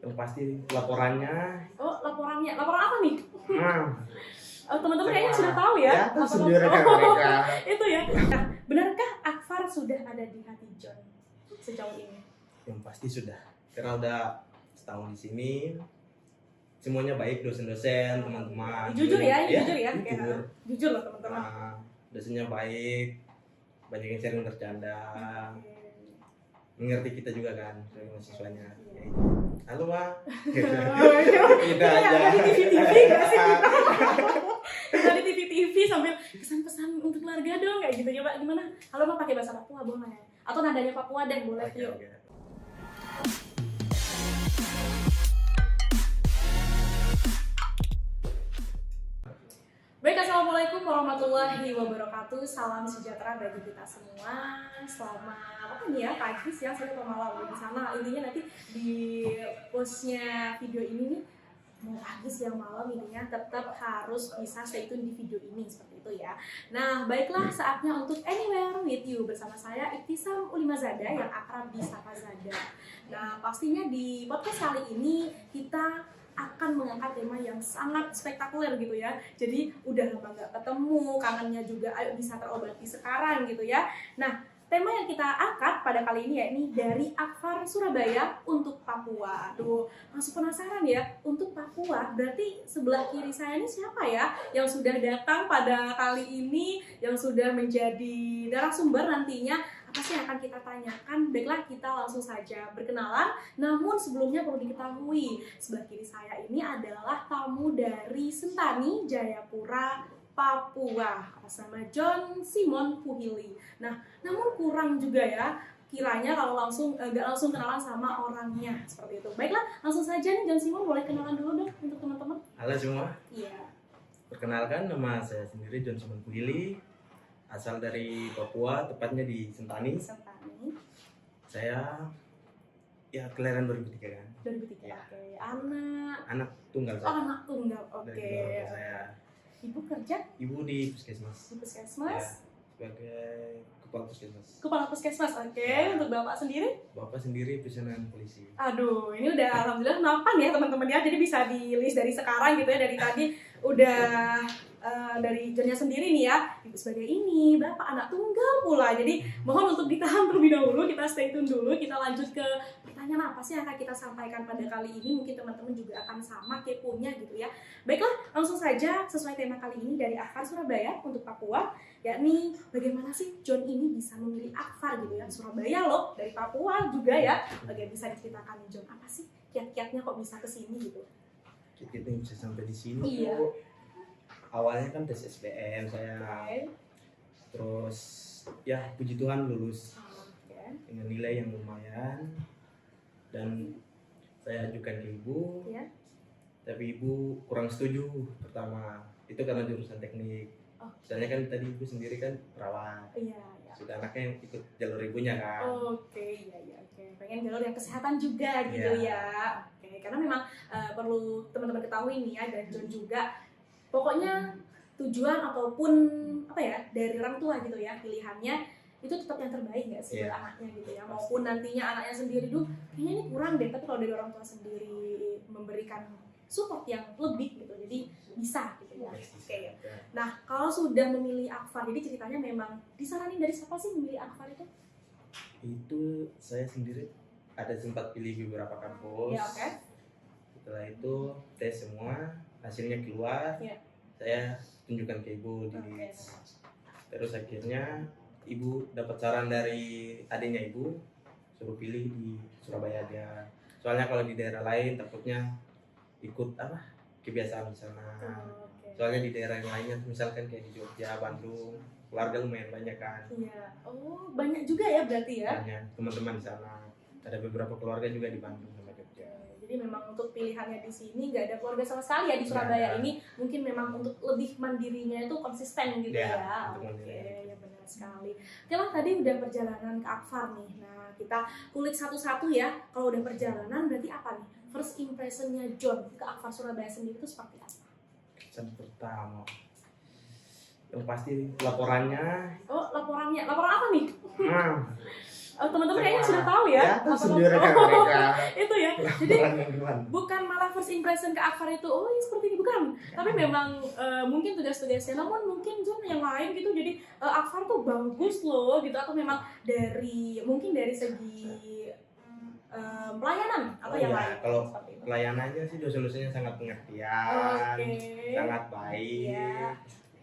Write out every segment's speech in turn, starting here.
Yang pasti laporannya. Oh, laporannya. Laporan apa nih? Teman-teman Sama- kayaknya sudah tahu ya. Ya, apa sendiri kan laporan. mereka. Itu ya. Nah, benarkah Akfar sudah ada di hati John sejauh ini? Yang pasti sudah. Karena udah setahun di sini. Semuanya baik, dosen-dosen, teman-teman. Jujur ya, ini Iya, jujur ya. jujur. Jujur loh teman-teman. Nah, dosennya baik, banyak yang sering bercanda, mengerti kita juga kan, sebagai mahasiswanya. Ya, itu. Halo Ma, kita aja. Ada di TV-TV nggak sih kita? Kita di TV-TV sambil pesan-pesan untuk keluarga dong, kayak gitu. Coba gimana? Halo Ma, pakai bahasa Papua boleh? Atau nadanya Papua deh, boleh. Oke, Yuk. oke. Baik, assalamualaikum warahmatullahi wabarakatuh. Salam sejahtera bagi kita semua. Selamat apa nih ya, pagi, siang, sore, atau malam di sana. Intinya nanti di postnya video ini nih, mau pagi, siang, malam, intinya tetap harus bisa stay tune di video ini seperti itu ya. Nah, baiklah saatnya untuk Anywhere with You bersama saya Iktisam Ulimazada yang akrab disapa Zada. Nah, pastinya di podcast kali ini kita akan mengangkat tema yang sangat spektakuler gitu ya. Jadi udah lama gak ketemu, kangennya juga ayo bisa terobati sekarang gitu ya. Nah, tema yang kita angkat pada kali ini yakni dari Akfar Surabaya untuk Papua. Aduh, masih penasaran ya, untuk Papua berarti sebelah kiri saya ini siapa ya yang sudah datang pada kali ini, yang sudah menjadi narasumber nantinya. Apa sih yang akan kita tanyakan? Baiklah, kita langsung saja berkenalan. Namun sebelumnya perlu diketahui, sebelah kiri saya ini adalah tamu dari Sentani, Jayapura, Papua, atas nama John Simon Puhili. Nah, namun kurang juga ya, kiranya kalau nggak langsung kenalan sama orangnya seperti itu. Baiklah, langsung saja nih John Simon, boleh kenalan dulu dong untuk teman-teman. Halo semua, Iya. perkenalkan nama saya sendiri John Simon Puhili, asal dari Papua, tepatnya di Sentani. Sentani. Saya ya kelahiran 2003 kan. 2003. Ya. Oke. Anak tunggal Oh, saya. anak tunggal. Dari Oke. kedua orang tua saya. Ibu kerja Ibu di puskesmas. di puskesmas. Ya, sebagai kepala puskesmas. Kepala puskesmas. Oke. Ya. Untuk Bapak sendiri? Bapak sendiri personel polisi. Aduh, ini udah alhamdulillah mapan ya teman-teman ya. Jadi bisa di list dari sekarang gitu ya. Dari tadi udah dari Johnnya sendiri nih ya. Ibu sebagai ini, Bapak anak tunggal pula. Jadi mohon untuk ditahan terlebih dahulu. Kita stay tune dulu. Kita lanjut ke pertanyaan apa sih yang akan kita sampaikan pada kali ini. Mungkin teman-teman juga akan sama keponya gitu ya. Baiklah, langsung saja sesuai tema kali ini dari Akfar Surabaya untuk Papua. Yakni bagaimana sih John ini bisa memilih Akfar gitu ya. Surabaya loh, dari Papua juga ya. Oke, bisa diceritakan nih John, apa sih kiat-kiatnya kok bisa kesini gitu? Kita yang bisa sampai di sini Iya. tuh awalnya kan tes SBM saya. Oke. Terus ya puji Tuhan lulus Oke. dengan nilai yang lumayan dan saya ajukan ke ibu. Iya. Tapi ibu kurang setuju pertama. Itu karena jurusan teknik. Oh. Soalnya kan tadi ibu sendiri kan perawat. Iya, iya. Sudah anaknya yang ikut jalur ibunya kan. Oke, iya, iya, oke. Pengen jalur yang kesehatan juga gitu Iya. ya. Oke, karena memang perlu teman-teman ketahui nih ya, dan John juga. Pokoknya tujuan ataupun apa ya dari orang tua gitu ya, pilihannya itu tetap yang terbaik nggak sih buat Iya. anaknya gitu ya. Maupun nantinya anaknya sendiri tuh kayaknya ini kurang deh, tapi kalau dari orang tua sendiri memberikan support yang lebih gitu, jadi bisa gitu ya. Oke. Ya. Nah, kalau sudah memilih Akfar, jadi ceritanya memang disaranin dari siapa sih memilih Akfar itu? Itu saya sendiri ada sempat pilih beberapa kampus. Ya, oke. Setelah itu tes semua, hasilnya keluar. Ya. Saya tunjukkan ke ibu di Oke. list. Terus akhirnya ibu dapat saran dari adiknya ibu, suruh pilih di Surabaya aja. Soalnya kalau di daerah lain takutnya ikut apa kebiasaan di sana. Oke. Soalnya di daerah yang lainnya misalkan kayak di Jogja, Bandung, keluarga lumayan banyak kan. Iya. Oh, banyak juga ya berarti ya. Banyak teman-teman di sana. Ada beberapa keluarga juga di Bandung sama Jogja. Jadi memang untuk pilihannya di sini nggak ada keluarga sama sekali ya di Nggak Surabaya ada. ini. Mungkin memang untuk lebih mandirinya itu konsisten gitu Ya, ya. untuk Oke, mandiri. ya benar sekali. Oke lah, tadi udah perjalanan ke Akfar nih. Nah, kita kulik satu-satu ya. Kalau udah perjalanan berarti apa nih? First impressionnya John ke Akfar Surabaya sendiri itu seperti apa? Kesan pertama yang pasti laporannya. Oh, laporannya. Laporan apa nih? teman-teman kayaknya sudah tahu ya. Tuh Apa- sendiri kan Oh, mereka. itu ya. Jadi Duluan. bukan malah first impression ke Akfar itu, oh ini seperti ini, bukan. Tapi memang mungkin tugas-tugasnya, namun mungkin John yang lain gitu. Jadi Akfar tuh bagus loh gitu, atau memang mungkin dari segi pelayanan atau Oh yang iya, lain. kalau Seperti itu. Pelayanannya sih dosen-dosennya sangat pengertian, Oke. sangat baik. Iya.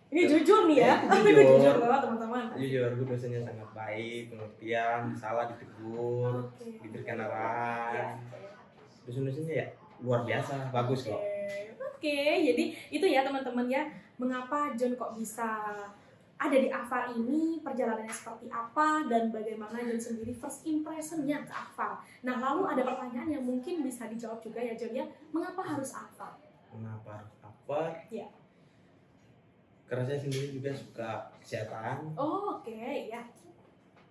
Ini jujur nih ya, Jujur. ini jujur loh teman-teman. Jujur, dosennya sangat baik, pengertian, salah ditegur, Oke. diberikan Iya. arahan. Dosen-dosennya ya luar biasa, bagus kok. Oke, jadi itu ya teman-teman ya, mengapa John kok bisa ada di Akfar ini, perjalanannya seperti apa, dan bagaimana John sendiri first impression-nya ke Akfar. Nah, lalu ada pertanyaan yang mungkin bisa dijawab juga ya John ya, mengapa harus Akfar? Mengapa apa? Iya. Karena saya sendiri juga suka kesehatan, Oh, oke, ya.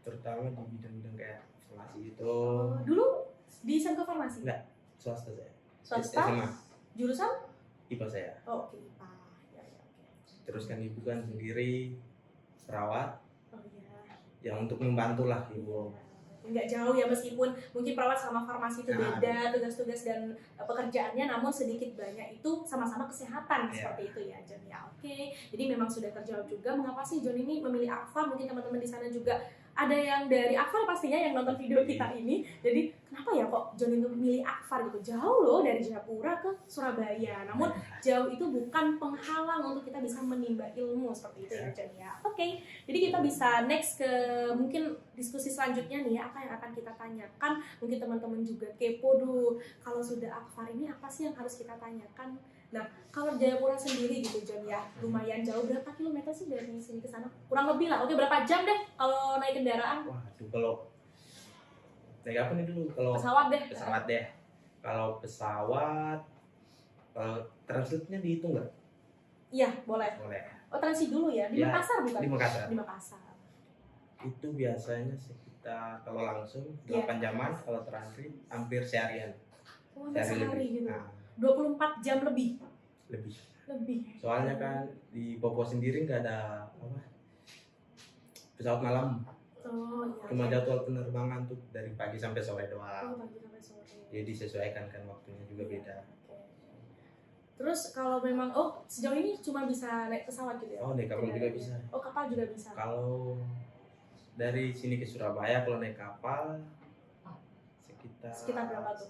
terutama di bidang-bidang kayak farmasi itu. Dulu di Senko Farmasi? Enggak, swasta saya. Swasta? SMA, Jurusan? IPA saya. Oh, oke, Pak. Ya, ya, oke. Terus kan ibu kan sendiri perawat, Oh, iya. yang untuk membantu lah ibu. Nggak jauh ya, meskipun mungkin perawat sama farmasi itu Nah, beda tugas-tugas dan pekerjaannya, namun sedikit banyak itu sama-sama kesehatan. Iya. Seperti itu ya John ya. Oke, jadi memang sudah terjawab juga mengapa sih John ini memilih Akfar. Mungkin teman-teman di sana juga ada yang dari Akfar pastinya yang nonton video kita ini. Jadi kenapa ya kok John itu memilih Akfar gitu? Jauh loh dari Jayapura ke Surabaya, namun jauh itu bukan penghalang untuk kita bisa menimba ilmu seperti itu ya John ya. Oke, jadi kita bisa next ke mungkin diskusi selanjutnya nih ya, apa yang akan kita tanyakan. Mungkin teman-teman juga kepo dulu, kalau sudah Akfar ini apa sih yang harus kita tanyakan. Nah, kalau Jayapura sendiri gitu John ya, lumayan jauh, berapa kilometer sih dari sini ke sana? Kurang lebih lah, oke berapa jam deh kalau naik kendaraan? Wah, itu kalau naik apa nih dulu? Kalau Pesawat deh. pesawat deh. Kalau pesawat, kalau transitnya dihitung nggak? Iya, boleh. Boleh. Oh, transit dulu ya, di Ya, Makassar bukan? Di Makassar. Di Makassar. Itu biasanya sekitar kalau langsung Iya. 8 jaman, kalau transit hampir seharian. Oh, hampir sehari gitu. Nah, 24 jam lebih. lebih. Lebih. Soalnya kan di Papua sendiri nggak ada apa pesawat malam, Oh, iya. cuma iya. jadwal penerbangan tuh dari pagi sampai sore Oh, doang. pagi sampai sore. Jadi sesuaikan kan waktunya juga beda. Oke. Terus kalau memang sejauh ini cuma bisa naik pesawat gitu ya? Oh, naik kapal juga bisa. Oh, kapal juga bisa. Kalau dari sini ke Surabaya kalau naik kapal Sekitar berapa tuh?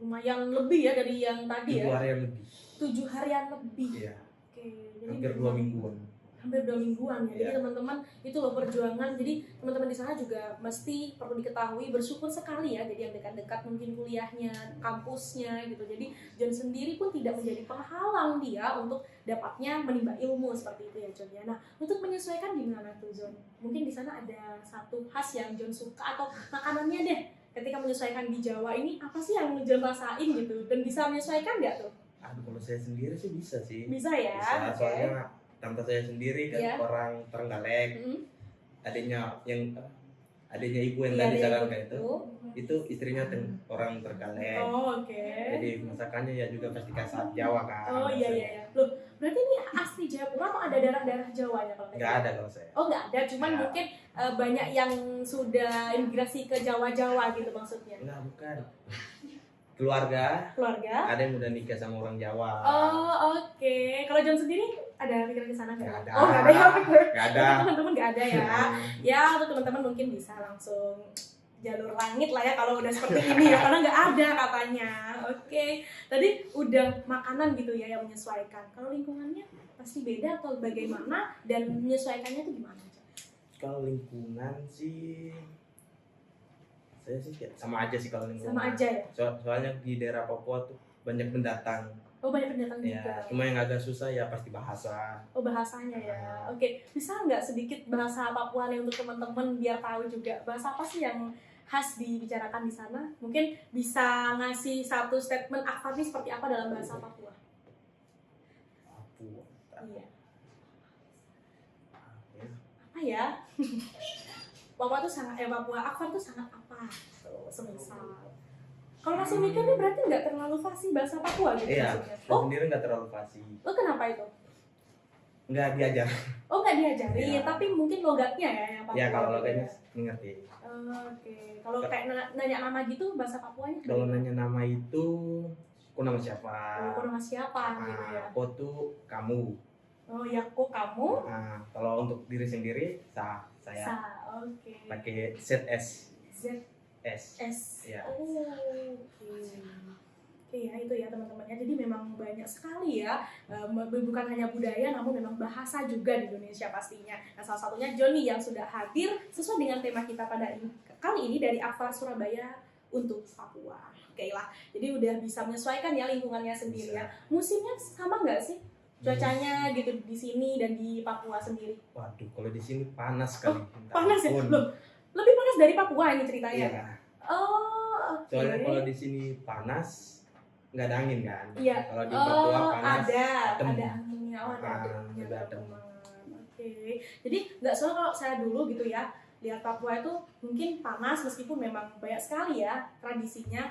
Lumayan lebih ya dari yang tadi 7 ya. harian lebih. 7 harian lebih. Iya, Oke. Jadi hampir 2 memang mingguan. Hampir 2 mingguan ya. Jadi Iya. teman-teman itu loh perjuangan. Jadi teman-teman di sana juga mesti perlu diketahui, bersyukur sekali ya. Jadi yang dekat-dekat mungkin kuliahnya, kampusnya gitu. Jadi John sendiri pun tidak menjadi penghalang dia untuk dapatnya menimba ilmu seperti itu ya John ya. Nah, untuk menyesuaikan gimana tuh John? Mungkin di sana ada satu khas yang John suka atau makanannya deh. Ketika menyesuaikan di Jawa ini apa sih yang John rasain gitu? Dan bisa menyesuaikan nggak tuh? Aduh, kalau saya sendiri sih bisa sih. Bisa ya? Bisa, Oke. soalnya tante saya sendiri kan Iya. orang Trenggalek. Mm-mm. Adiknya ibu yang Iya, tadi ada sarankan yang itu istrinya orang Trenggalek. Oh, oke. Jadi masakannya ya juga pasti khas Jawa kan. Oh iya iya iya. Loh, berarti ini asli Jayapura atau ada daerah-daerah Jawanya kalau Nggak ada kalau saya. Oh, nggak ada, cuman Ya. mungkin banyak yang sudah imigrasi ke Jawa-Jawa gitu maksudnya. Enggak, bukan. Keluarga Keluarga? ada yang udah nikah sama orang Jawa. Oh, oke. Kalau John sendiri ada pikiran ke sana nggak? Nggak ada. Oh, nggak ada ya. Nggak ada. Untuk teman-teman nggak ada ya. Ya, untuk teman-teman mungkin bisa langsung jalur langit lah ya kalau udah seperti ini ya, karena nggak ada katanya. Oke, tadi udah makanan gitu ya yang menyesuaikan. Kalau lingkungannya pasti beda atau bagaimana, dan menyesuaikannya tuh gimana? Kalau lingkungan sih saya sih kayak sama aja sih kalau lingkungan. Sama aja ya? Soalnya di daerah Papua tuh banyak pendatang. Oh, banyak pendatang Ya, juga. cuma yang agak susah ya pasti bahasa. Oh, bahasanya ya. Oke, bisa nggak sedikit bahasa Papua nih untuk teman-teman biar tahu juga bahasa apa sih yang khas dibicarakan di sana? Mungkin bisa ngasih satu statement Akfar nih seperti apa dalam bahasa Papua? Papua. Iya. Ya. Apa ya? Papua tuh Papua Akfar tuh sangat apa? Tuh, semisal. Kalau masih mikir nih berarti nggak terlalu fasih bahasa Papua gitu Iya, maksudnya. saya Oh, sendiri nggak terlalu fasih. kenapa itu? nggak diajar. Oh nggak diajarin, Ya. tapi mungkin logatnya ya yang Papua. Ya kalau gitu logatnya ya. ngerti. Oke, kalau kayak nanya nama gitu bahasa Papuanya? Kalau nanya nama itu, aku nama siapa? Kok nama siapa gitu ya? Aku tuh kamu. Oh ya, kok kamu? Kalau untuk diri sendiri, saya Oke. pakai ZS. Z S. S. Ya. Oh, oke. Oke ya itu ya teman-temannya. Jadi memang banyak sekali ya, bukan hanya budaya, namun memang bahasa juga di Indonesia pastinya. Nah salah satunya Johnny yang sudah hadir sesuai dengan tema kita pada kali ini dari Akfar Surabaya untuk Papua. Oke lah. Jadi udah bisa menyesuaikan ya lingkungannya sendiri ya. Musimnya sama nggak sih? Cuacanya gitu di sini dan di Papua sendiri. Waduh, kalau di sini panas sekali. Panas ya? Loh, lebih panas dari Papua ini ceritanya. Iya. Oh, oke. Soalnya kalau di sini panas, nggak ada angin kan? Iya. Kalau di Papua panas, ada adem. anginnya. Oh, ada ademnya, Ada adem. teman-teman. Oke. Jadi nggak soal kalau saya dulu gitu ya, lihat Papua itu mungkin panas meskipun memang banyak sekali ya tradisinya.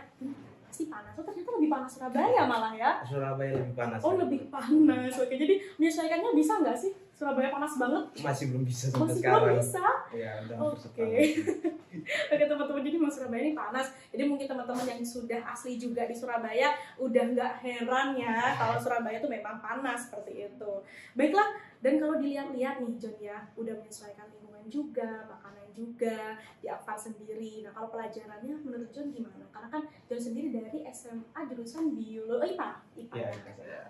Pasti panas. Oh ternyata lebih panas Surabaya malah ya. Surabaya lebih panas. Oh lebih panas. Oke. Jadi menyesuaikannya bisa nggak sih? Surabaya panas banget. Masih belum bisa sampai Masih sekarang. belum bisa. Iya, udah hampir Oke. setahun. Oke teman-teman, jadi memang Surabaya ini panas. Jadi mungkin teman-teman yang sudah asli juga di Surabaya udah nggak heran ya kalau Surabaya itu memang panas seperti itu. Baiklah, dan kalau dilihat-lihat nih John ya, udah menyesuaikan lingkungan juga, makanan juga, di Akfar sendiri. Nah kalau pelajarannya menurut John gimana? Karena kan John sendiri dari SMA jurusan biologi IPA. Iya, saya.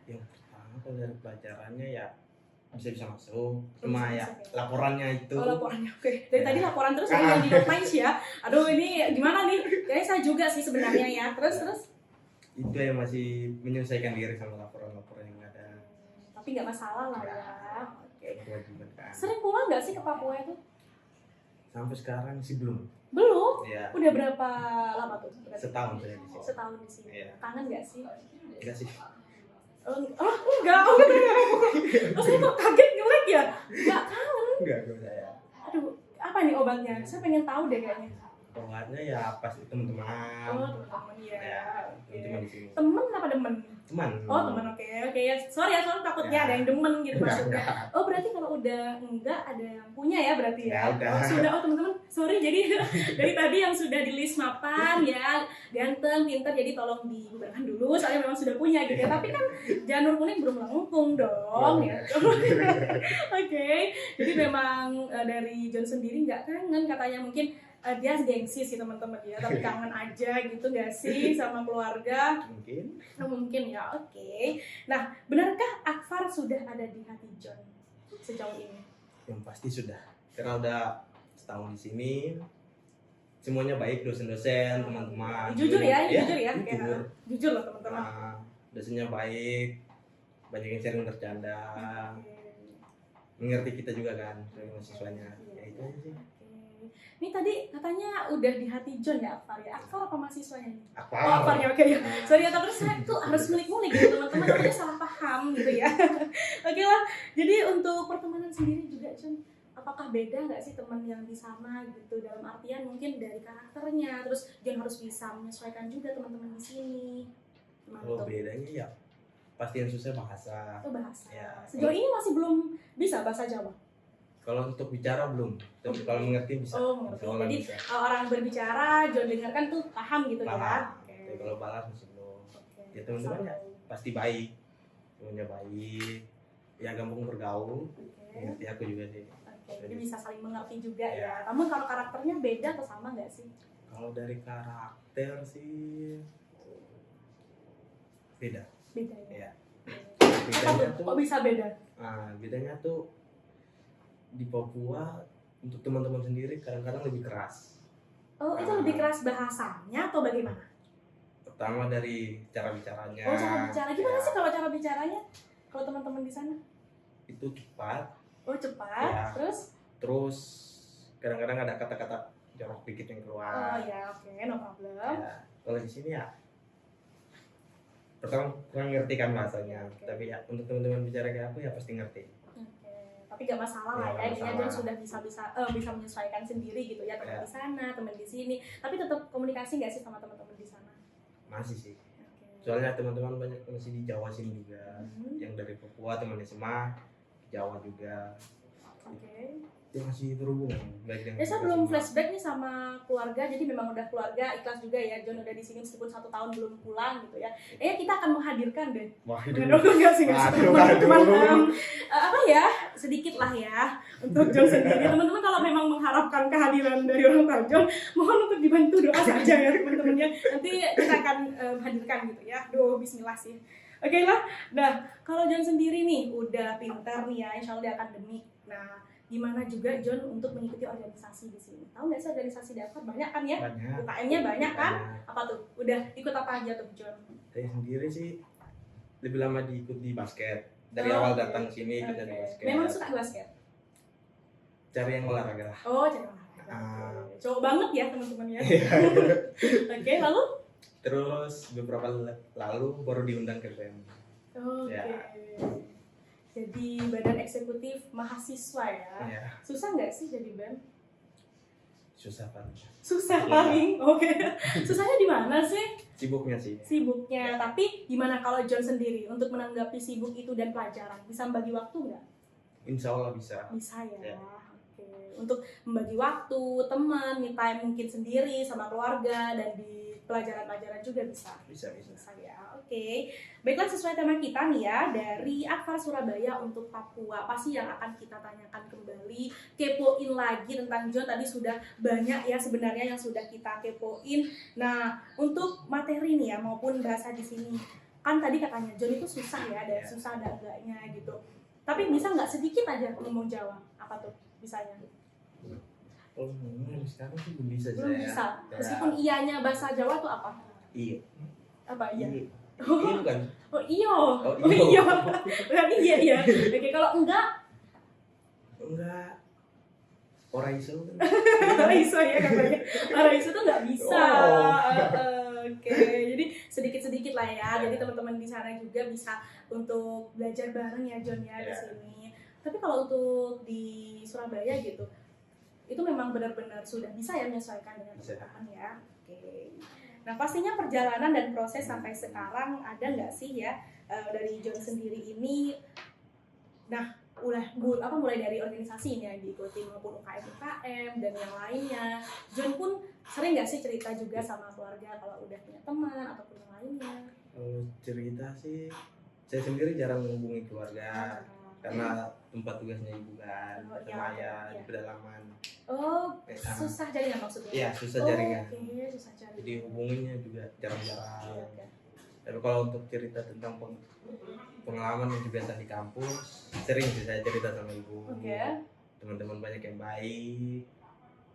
Yang pertama kalau dari pelajarannya ya bisa masuk, cuma Bisa ya masuk ya. laporannya itu. Oh laporannya, oke. Dari Ya. tadi laporan terus ini yang di notlines ya. Aduh ini gimana nih? Kayaknya saya juga sih sebenarnya ya. Terus. Itu yang masih menyelesaikan diri sama laporan-laporan yang ada. Tapi nggak masalah lah ya. Oke. Kewajiban kan. Sering pulang nggak sih ke Papua itu? Sampai sekarang sih belum. Belum. Ya, Udah berapa lama tuh? Berarti? setahun saya di sini. Setahun di sini. Iya. Kangen nggak sih? Enggak sih. Oh enggak. Oh enggak. Oh saya kok kaget ngelek ya? Nggak kangen. Enggak saya. Aduh, apa nih obatnya? Saya pengen tahu deh kayaknya. Obatnya ya pasti teman-teman. Oh teman-teman ya. Ya, Oke. teman-teman di sini. Temen apa demen? Teman. Oh teman, oke ya. Sorry ya, soalnya takutnya Ya. ada yang demen gitu Enggak, maksudnya. enggak. Oh berarti kalau udah enggak ada yang punya ya berarti ya? Ya, udah. Oh sudah, oh teman-teman, sorry jadi dari tadi yang sudah di list mapan ya, ganteng, pintar, jadi tolong dibubarkan dulu soalnya memang sudah punya gitu ya. Tapi kan janur kuning belum lengkung dong ya. Oke, jadi memang dari John sendiri nggak kangen katanya, mungkin dia gengsi sih teman-teman ya, tapi kangen aja gitu nggak sih sama keluarga? Mungkin. Mungkin ya, oke. Nah, benarkah Akfar sudah ada di hati John sejauh ini? Yang pasti sudah. Karena udah setahun di sini. Semuanya baik, dosen-dosen, teman-teman. Jujur ya, ini Iya, jujur ya. Jujur. Jujur loh teman-teman. Nah, dosennya baik. Banyak yang sering bercanda. Mengerti kita juga kan, sebagai mahasiswanya. Ya itu aja sih. Ini tadi katanya udah di hati John ya Akfar ya? Akfar apa mahasiswanya nih? Apa? Oh Akfar ya, oke ya. Sorry ya, terus saya tuh harus ngulik-ngulik gitu teman-teman, takutnya salah paham gitu ya. Oke lah, jadi untuk pertemanan sendiri juga John, apakah beda nggak sih teman yang di sana gitu, dalam artian mungkin dari karakternya, terus John harus bisa menyesuaikan juga teman-teman di sini. Gimana Kalau tuh? bedanya ya pasti yang susah bahasa. Itu bahasa. Ya. Sejauh ini masih belum bisa bahasa Jawa. Kalau untuk bicara belum, tapi kalau mengerti bisa. Oh, mengerti. Kalau Jadi bisa. orang berbicara, John dengarkan tuh paham gitu ya. Paham. Oke. Tapi kalau balas masih belum. Oke. Ya teman-teman ya pasti baik. Temannya baik. Ya gampang bergaul. Oke. Mengerti aku juga sih. Oke, jadi bisa saling mengerti juga Ya. ya. Namun kalau karakternya beda atau sama nggak sih? Kalau dari karakter sih beda. Beda ya. Ya. Apa Bedanya tuh? tuh, Kok bisa beda? bedanya tuh di Papua untuk teman-teman sendiri kadang-kadang lebih keras. Oh, itu lebih keras bahasanya atau bagaimana? Pertama dari cara bicaranya. Oh, cara bicara. Gimana Ya, sih kalau cara bicaranya? Kalau teman-teman di sana? itu cepat. Oh, cepat. Ya. Terus? Kadang-kadang ada kata-kata jorok dikit yang Oh keluar. ya, oke, no problem. Ya, kalau di sini ya pertama kurang ngerti kan bahasanya, Oke. tapi ya untuk teman-teman bicara kayak aku ya pasti ngerti. Oke, tapi gak masalah lah Ya, ya, nggak intinya masalah. John sudah bisa menyesuaikan sendiri gitu ya, teman Ya. di sana, teman di sini. Tapi tetap komunikasi nggak sih sama teman-teman di sana? Masih sih. Oke. Soalnya teman-teman banyak masih di Jawa sini juga, yang dari Papua teman SMA, Jawa juga. Oke. Dia masih berhubungan baik dengan Saya kita belum semua. flashback nih sama keluarga, jadi memang udah keluarga ikhlas juga ya. John udah di sini meskipun 1 tahun belum pulang gitu ya. Kita akan menghadirkan deh. Waduh. Enggak sih, teman-teman apa ya, sedikit lah ya untuk John sendiri. Teman-teman kalau memang mengharapkan kehadiran dari orang tua John, mohon untuk dibantu doa saja ya teman-temannya. Nanti kita akan hadirkan gitu ya. Bismillah sih. Oke lah. Nah, kalau John sendiri nih udah pintar nih ya, insya Allah di akademik. Nah, gimana juga John untuk mengikuti organisasi di sini? Tahu nggak sih organisasi di Akbar banyak kan ya? Banyak. UKM-nya banyak kan? Apa tuh? Udah ikut apa aja tuh John? Saya sendiri sih lebih lama diikut di basket. Dari awal datang sini ikutnya di basket. Memang suka basket? Cari yang olahraga lah. Cari olahraga. Cowok banget ya teman-teman ya. Oke, lalu? Terus beberapa lalu baru diundang ke BEM. Oke. Jadi badan eksekutif mahasiswa ya. Susah nggak sih jadi BEM? Susah paling. Susah paling. Oke. Susahnya di mana sih? Sibuknya sih. Sibuknya. Tapi gimana kalau John sendiri untuk menanggapi sibuk itu dan pelajaran? Bisa membagi waktu nggak? Insya Allah bisa. Bisa ya. Oke. Untuk membagi waktu, teman, me time mungkin sendiri sama keluarga dan di pelajaran-pelajaran juga bisa. Bisa ya. Oke. Baiklah, sesuai tema kita nih ya, dari Akbar Surabaya untuk Papua. Apa sih yang akan kita tanyakan kembali, kepoin lagi tentang John. Tadi sudah banyak ya sebenarnya yang sudah kita kepoin. Nah, untuk materi nih ya maupun bahasa di sini. Kan tadi katanya John itu susah ya, ada susah ada enggaknya gitu. Tapi bisa nggak sedikit aja ngomong Jawa? Apa tuh bisanya? Sekarang sih belum bisa. Belum bisa. Meskipun iyanya bahasa Jawa tuh apa? Iya. Apa iya? Iya bukan? Iya. Iya. Berarti iya. Oke, kalau enggak? Enggak. Orang iso. Orang iso ya katanya. Orang iso tuh nggak bisa. Oke. Jadi sedikit-sedikit lah ya. Jadi teman-teman di sana juga bisa untuk belajar bareng ya John ya di sini. Tapi kalau untuk di Surabaya gitu, itu memang benar-benar sudah bisa ya menyesuaikan dengan kebutuhan ya. Oke. Nah pastinya perjalanan dan proses sampai sekarang ada nggak sih ya dari John sendiri ini? Nah mulai dari organisasi ini yang diikuti maupun UKM dan yang lainnya. John pun sering nggak sih cerita juga sama keluarga kalau udah punya teman ataupun yang lainnya? Kalau cerita sih saya sendiri jarang menghubungi keluarga. Karena tempat tugasnya ibu kan sama ayah di pedalaman. Susah jaringan maksudnya? Iya, susah jaringan. Susah jaringan. Jadi hubunginnya juga jarang-jarang. Tapi kalau untuk cerita tentang pengalaman yang biasa di kampus, sering sih saya cerita sama ibu. Teman-teman banyak yang baik,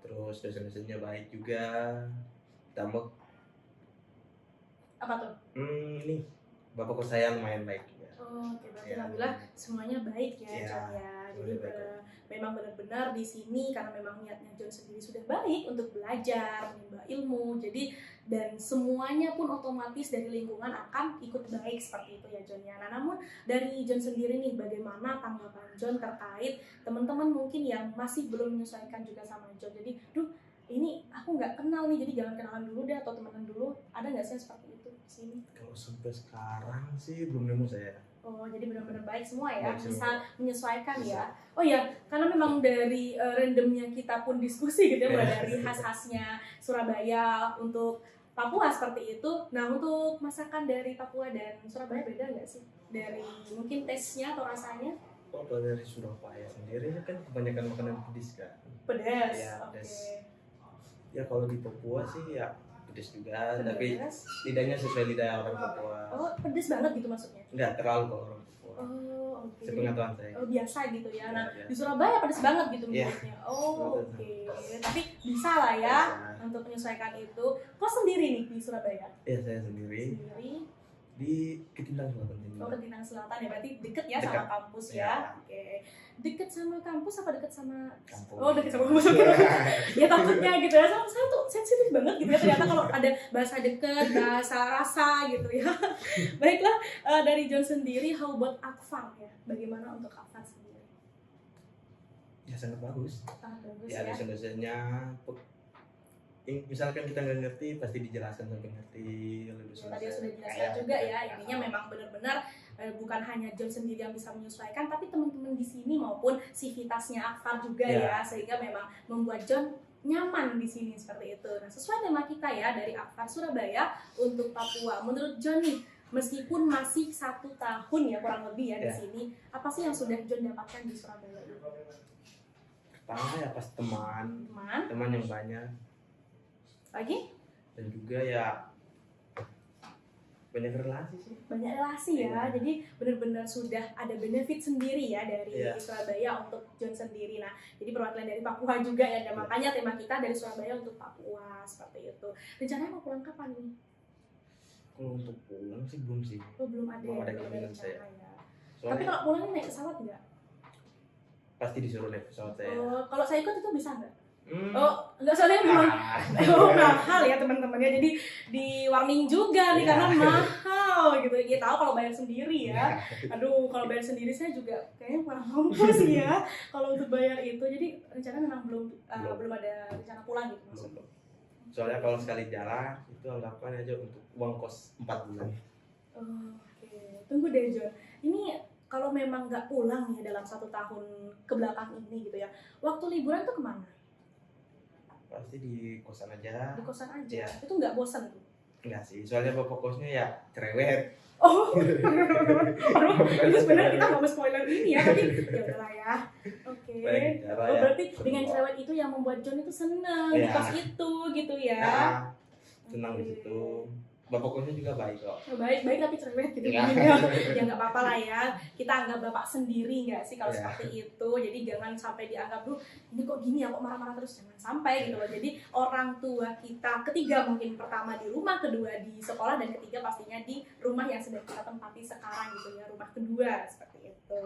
terus dosen-dosennya baik juga. Tambah apa tuh? Ini bapak kos saya lumayan baik. Oke, berarti alhamdulillah semuanya baik ya John ya. Jadi memang benar-benar di sini karena memang niatnya John sendiri sudah baik untuk belajar, menimba ilmu. Jadi dan semuanya pun otomatis dari lingkungan akan ikut baik seperti itu ya John ya. Nah, namun dari John sendiri nih bagaimana tanggapan John terkait teman-teman mungkin yang masih belum menyesuaikan juga sama John. Jadi, ini aku nggak kenal nih, jadi jangan kenalan dulu deh atau temenan dulu. Ada nggak sih yang seperti itu di sini? Kalau sampai sekarang sih belum nemu saya. Jadi benar-benar baik semua ya, bisa menyesuaikan ya. Oh ya, karena memang dari randomnya kita pun diskusi gitu ya, mulai dari khas-khasnya Surabaya untuk Papua seperti itu. Nah, untuk masakan dari Papua dan Surabaya beda nggak sih? Dari mungkin tesnya atau rasanya? Kalau dari Surabaya sendiri kan kebanyakan makanan pedas kan. Pedas. Ya, pedas. Ya kalau di Papua sih ya pedas juga, tapi lidahnya sesuai lidah orang Papua. Pedas banget gitu maksudnya? Enggak terlalu kalau orang Papua. Oke. Sepengetahuan saya. Biasa gitu ya. Nah, di Surabaya pedas banget gitu menurutnya. Oke. Tapi bisa lah ya untuk menyesuaikan itu. Kok sendiri nih di Surabaya? Iya, saya sendiri. Di Ketintang Selatan. Ketintang Selatan ya, berarti deket ya sama kampus ya. Oke. Deket sama kampus apa deket sama kampus? Deket sama kampus. Ya takutnya gitu ya. Saya tuh sensitif banget gitu ya ternyata kalau ada bahasa deket, bahasa rasa gitu ya. Baiklah, dari John sendiri, how about Akbar ya? Bagaimana untuk Akbar sendiri? Ya sangat bagus. Sangat bagus ya. Dosen-dosennya misalkan kita nggak ngerti pasti dijelaskan sampai ngerti lebih Ya, tadi selesai. sudah dijelaskan Kayak juga gitu. ya, intinya memang benar-benar bukan hanya John sendiri yang bisa menyesuaikan, tapi teman-teman di sini maupun sivitasnya Akfar juga Ya. ya, sehingga memang membuat John nyaman di sini seperti itu. Nah, sesuai tema kita ya dari Akfar Surabaya untuk Papua. Menurut John nih, meskipun masih 1 tahun ya kurang lebih ya di Ya. sini, apa sih yang sudah John dapatkan di Surabaya ini? Pertama ya pas Teman, teman yang banyak, lagi dan juga ya banyak relasi sih. banyak relasi ya, Iya. jadi benar-benar sudah ada benefit sendiri ya dari Iya. Surabaya untuk John sendiri. Nah, jadi perwakilan dari Papua juga ya, dan Iya. makanya tema kita dari Surabaya untuk Papua seperti itu. Rencananya mau pulang kapan nih? Kalau untuk pulang sih belum sih. Oh, belum ada Belum ya, ada belum ada keinginan rencana saya. ya. Tapi Soalnya kalau pulang naik pesawat nggak? pasti disuruh naik pesawat saya. Oh, kalau saya ikut itu bisa nggak? Hmm. Oh, nggak, soalnya memang Ah. oh, mahal ya teman-temannya, jadi di warning juga nih Iya. karena mahal gitu. Ya tahu kalau bayar sendiri ya. Ya. Aduh, kalau bayar sendiri saya juga kayaknya kurang mampu sih ya kalau untuk bayar itu. Jadi rencana memang belum ada rencana pulang gitu maksudnya. Belum. Soalnya kalau sekali jalan itu anggapan aja untuk uang kos 4 bulan. Oh, oke. Tunggu deh John. Ini kalau memang nggak pulang ya dalam 1 tahun ke belakang ini gitu ya, waktu liburan tuh kemana? Pasti di kosan aja. Di kosan aja. Iya. Itu nggak bosan tuh? Enggak sih, soalnya bapak kosnya ya cerewet. Oh, aduh, itu sebenarnya kita nggak mau spoiler ini ya, tapi ya udahlah ya. Oke. Baik, cara Oh, ya. berarti dengan Kedua. cerewet itu yang membuat John itu seneng di Iya. kos itu gitu ya. Nah, senang Oke. di situ. Bapak kosnya juga baik kok. Oh, baik tapi cerewet gitu Iya. ya. Ya nggak apa-apa lah ya. Kita anggap bapak sendiri nggak sih kalau Iya. seperti itu. Jadi jangan sampai dianggap tuh ini kok gini ya, kok marah-marah terus, jangan sampai gitu loh. Jadi orang tua kita ketiga mungkin pertama di rumah, kedua di sekolah, dan ketiga pastinya di rumah yang sedang kita tempati sekarang gitu ya, rumah kedua seperti itu.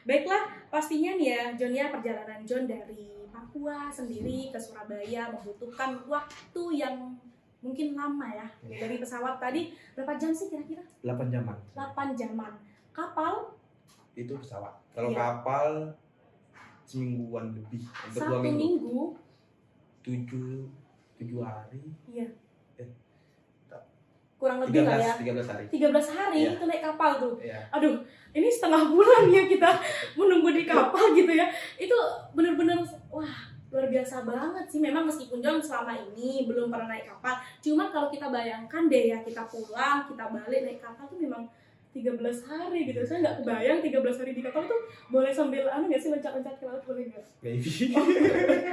Baiklah, pastinya nih ya John ya, perjalanan John dari Papua sendiri ke Surabaya membutuhkan waktu yang mungkin lama ya. Dari pesawat tadi berapa jam sih kira-kira? 8 jaman. 8 jaman. Kapal Itu pesawat. Kalau Iya. kapal semingguan lebih. Hampir 2 1 minggu. minggu. 7 hari. Iya. Eh, Kurang lebih lah ya. 13 hari. 13 hari Iya. itu naik kapal tuh. Iya. Aduh, ini setengah bulan ya kita menunggu di kapal gitu ya. Itu bener-bener wah, luar biasa banget sih. Memang meskipun John selama ini belum pernah naik kapal, cuma kalau kita bayangkan deh ya, kita pulang, kita balik naik kapal tuh memang 13 hari gitu. Saya nggak kebayang 13 hari di kapal tuh boleh sambil nggak sih loncat-loncat ke laut, boleh nggak? Maybe.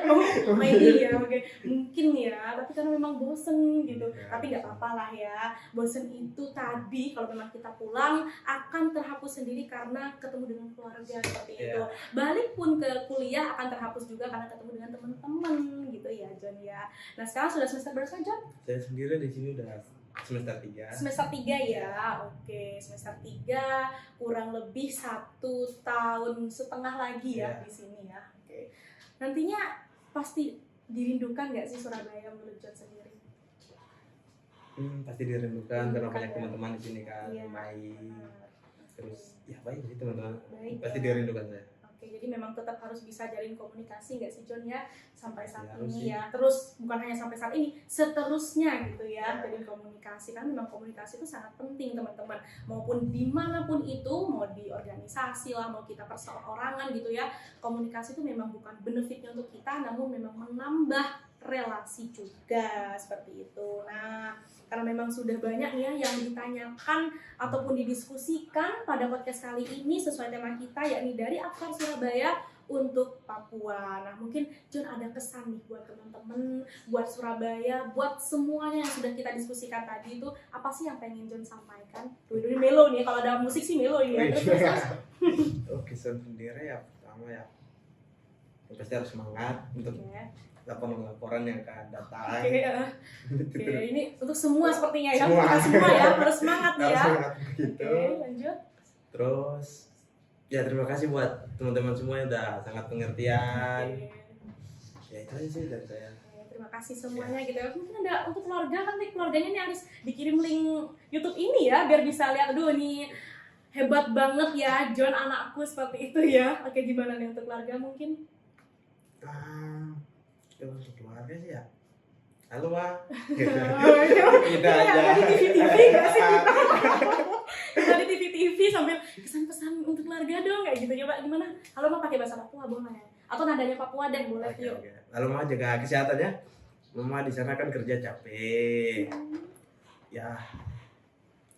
Oh, maybe ya, oke. Mungkin ya, tapi karena memang bosen gitu. Ya. Tapi nggak apa-apa lah ya. Bosen itu tadi kalau memang kita pulang akan terhapus sendiri karena ketemu dengan keluarga seperti Ya. itu. Balik pun ke kuliah akan terhapus juga karena ketemu dengan teman-teman gitu ya, John ya. Nah, sekarang sudah semester berapa, John? Saya sendiri di sini udah semester 3. Semester 3 ya. Oke, semester 3 kurang lebih 1,5 tahun lagi ya Ya. di sini ya. Oke. Nantinya pasti dirindukan nggak sih Surabaya menurut John sendiri? Pasti dirindukan karena banyak teman-teman di sini kan, Iya. baik. Terus ya baik sih teman-teman. Baik Pasti ya. dirindukan saya. Oke, jadi memang tetap harus bisa jalin komunikasi nggak sih John ya sampai saat Ya, harus ini sih. ya. Terus bukan hanya sampai saat ini, seterusnya gitu ya, jalin komunikasi. Karena memang komunikasi itu sangat penting teman-teman. Maupun dimanapun itu, mau di organisasi lah, mau kita perseorangan gitu ya. Komunikasi itu memang bukan benefitnya untuk kita, namun memang menambah relasi juga seperti itu. Nah, karena memang sudah banyak ya yang ditanyakan ataupun didiskusikan pada podcast kali ini sesuai tema kita, yakni dari Akfar Surabaya untuk Papua. Nah, mungkin John ada kesan nih buat teman-teman, buat Surabaya, buat semuanya yang sudah kita diskusikan tadi itu, apa sih yang pengen John sampaikan? Dulu melo nih, kalau ada musik sih melo ya. Oke, sendiri ya pertama ya pasti harus semangat untuk laporan yang akan datang. Oke, ini untuk semua sepertinya ya, Semua. kita semua ya harus semangat Harus ya. semangat begitu. Oke, lanjut. Terus ya terima kasih buat teman-teman semua yang udah sangat pengertian. Oke. Ya itu aja sih dari saya. Oke, terima kasih semuanya gitu ya. Mungkin ada untuk keluarga kan nih, keluarganya nih harus dikirim link YouTube ini ya biar bisa lihat, aduh nih hebat banget ya John anakku seperti itu ya. Oke, gimana nih untuk keluarga mungkin? Kalau untuk keluarga sih ya halo Ma. Kita aja. di TV-TV nggak sih kita? Kita di TV-TV sambil kesan-pesan untuk keluarga dong kayak gitu. Coba gimana? Halo Ma pakai bahasa Papua boleh? Atau nadanya Papua deh boleh Oke, yuk. oke. Halo Ma, jaga kesehatan ya. Mama di sana kan kerja capek. Ya,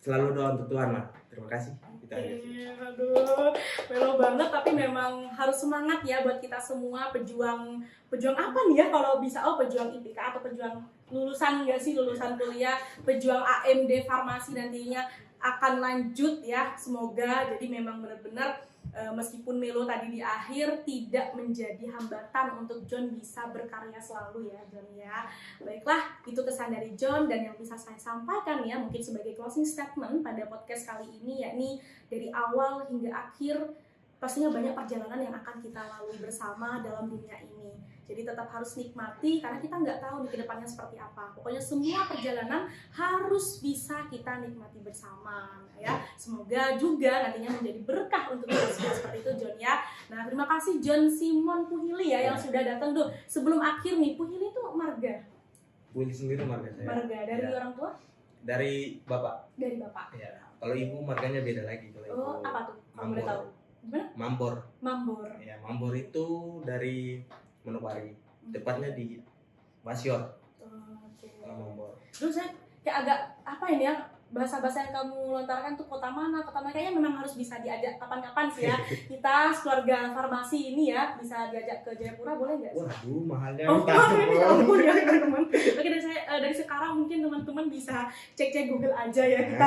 selalu doa untuk Tuhan Ma. Terima kasih. Kita aja sih. Aduh, melo banget tapi memang harus semangat ya buat kita semua pejuang apa nih ya kalau bisa pejuang IPK atau pejuang lulusan nggak sih lulusan kuliah pejuang AMD farmasi nantinya akan lanjut ya semoga jadi memang benar-benar meskipun Melo tadi di akhir tidak menjadi hambatan untuk John bisa berkarya selalu ya John ya. Baiklah, itu kesan dari John dan yang bisa saya sampaikan ya mungkin sebagai closing statement pada podcast kali ini yakni dari awal hingga akhir pastinya banyak perjalanan yang akan kita lalui bersama dalam dunia ini. Jadi tetap harus nikmati karena kita nggak tahu nih ke depannya seperti apa. Pokoknya semua perjalanan harus bisa kita nikmati bersama ya. Semoga juga nantinya menjadi berkah untuk kita semua seperti itu John ya. Nah, terima kasih John Simon Puhili ya yang sudah datang tuh. Sebelum akhir nih, Puhili itu marga. Puhili sendiri marga saya. Marga dari Ya. orang tua? Dari Bapak. Dari Bapak. Ya. Kalau Ibu marganya beda lagi kalau Ibu. Oh, apa tuh? Kalau boleh tahu. Gimana? Mambor. Mambor. Ya, Mambor itu dari Manokwari. Tepatnya di Basior. Oke. Kalau Mambor. Terus saya kayak agak apa ini ya bahasa-bahasa yang kamu lontarkan tuh kota mana kayaknya memang harus bisa diajak kapan-kapan sih ya kita keluarga farmasi ini ya bisa diajak ke Jayapura boleh nggak sih? Waduh, mahalnya. Oh, ampun ya teman-teman. Oke dari sekarang mungkin teman-teman bisa cek Google aja ya kita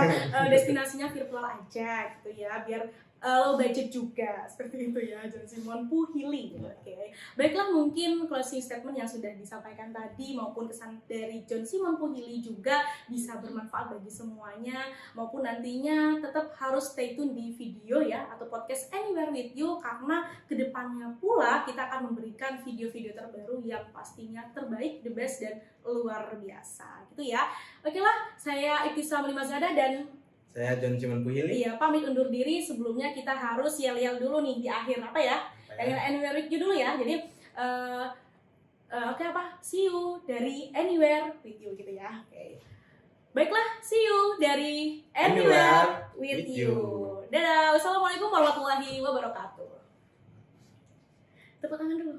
destinasinya virtual aja gitu ya biar low budget juga seperti itu ya John Simon Puhili. Oke. Baiklah mungkin closing statement yang sudah disampaikan tadi maupun kesan dari John Simon Puhili juga bisa bermanfaat bagi semuanya maupun nantinya tetap harus stay tune di video ya atau podcast Anywhere With You karena kedepannya pula kita akan memberikan video-video terbaru yang pastinya terbaik, the best dan luar biasa gitu ya. Oke lah, saya Ibtisam Limazada dan Saya John Simon Puhili. iya, pamit undur diri. Sebelumnya kita harus yel-yel dulu nih di akhir apa ya? Yang Anywhere With You dulu ya. Jadi oke apa? See you dari Anywhere With You gitu ya. Oke. Baiklah, see you dari Anywhere With You. Dadah. Wassalamualaikum warahmatullahi wabarakatuh. Tepuk tangan dulu.